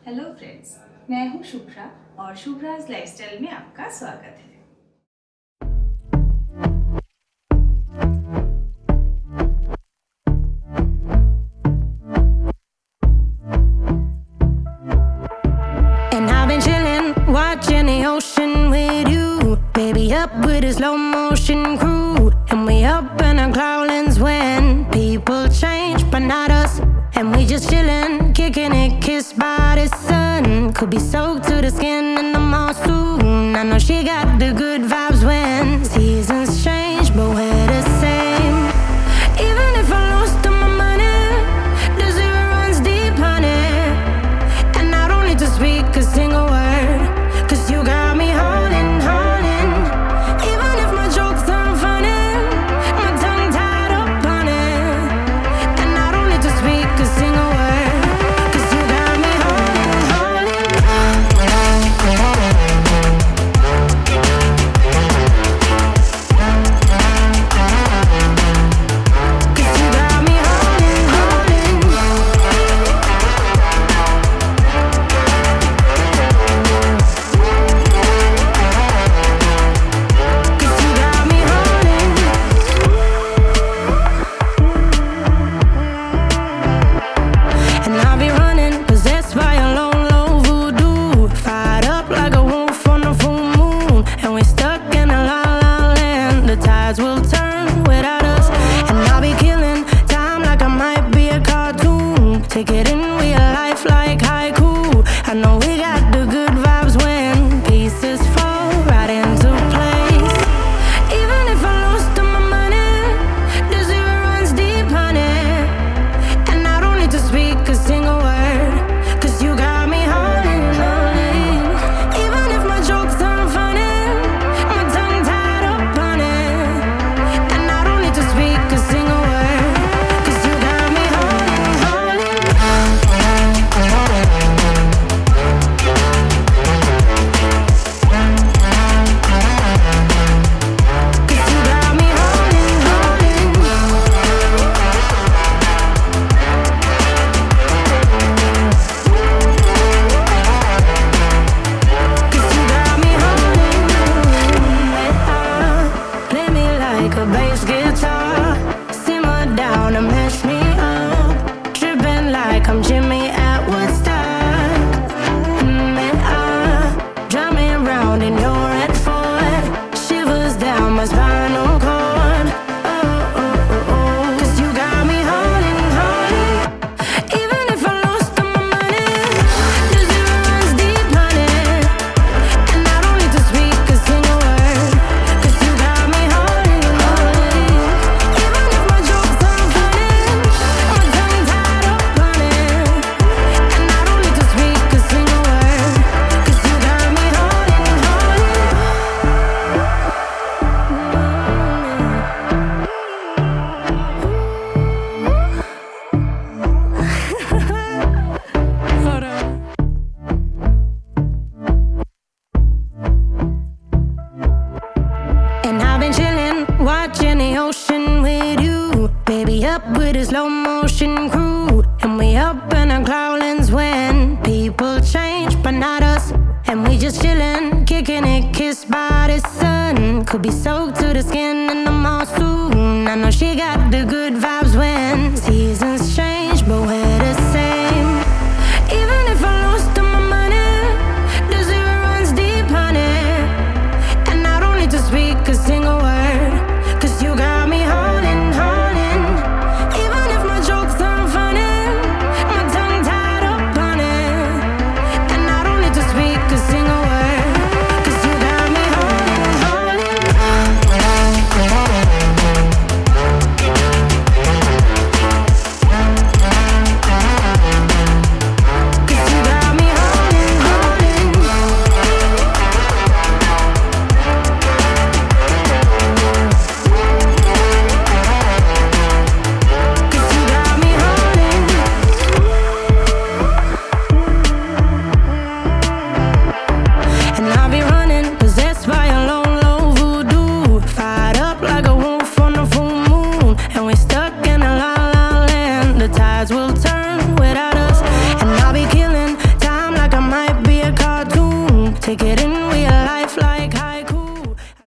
Hello friends, मैं हूँ शुभ्रा और शुभ्राज लाइफस्टाइल में आपका स्वागत है। And I've been chillin', watching the ocean with you, baby, up with a slow motion crew. And we up in our clouds when people change, but not us. And we just chillin', kicking it, kissed by the sun. Could be soaked to the skin in the mall soon. I know she got the good vibes when seasons change, but we're the same. Even if I lost all my money, the zero runs deep, honey. And I don't need to speak a single word, 'cause you got me holding, holding. Even if my jokes aren't funny, my tongue tied up on it. And I don't need to speak a single word, 'cause you got me holding, holding. 'Cause you got me holding, holding. 'Cause you got me holding. And I'll be running, possessed by a low, low voodoo. Fired up like a wolf on a full moon. And we're stuck in a la la land. The tides will turn without us. And I'll be killing time like I might be a cartoon. Take it in real life like haiku. I know we got the good vibes when pieces fall right into place. Even if I lost all my money, the zero runs deep, honey. And I don't need to speak a single word, 'cause you got me holding, holding. Even if my jokes aren't funny, my tongue tied up on it. And I don't need to speak a single word, 'cause you got me holding, holding. 'Cause you got me holding, holding. Cause you got me holding. Play me like a bass guitar, simmer down and mash me up, tripping like I'm Jimmy at Woodstock. Drive me around in your red Ford, shivers down my spinal cord. Cause you got me holding, holding. Even if I lost all my money, the zero runs deep, honey. And I don't need to speak a single word, 'cause you got me holding, holding. Even if my jokes aren't funny, my tongue tied up on it. And I don't need to speak a single word, 'cause you got me holding, holding. Hold on. And I've been chillin', watching the ocean with you, baby, up with a slow motion crew. And we up in our clouds when people change, but not us. And we just chillin', kicking it, kissed by the sun. Could be soaked to the skin in the mall soon. I know she got the good vibes when seasons change, but we're the same. Even if I lost all my money, the zero runs deep, honey. And I don't need to speak a single word, 'cause you got me holding, holding. Even if my jokes aren't funny, my tongue tied up on it. And I don't need to speak a single word, 'cause you got me holding, holding. Take it in real life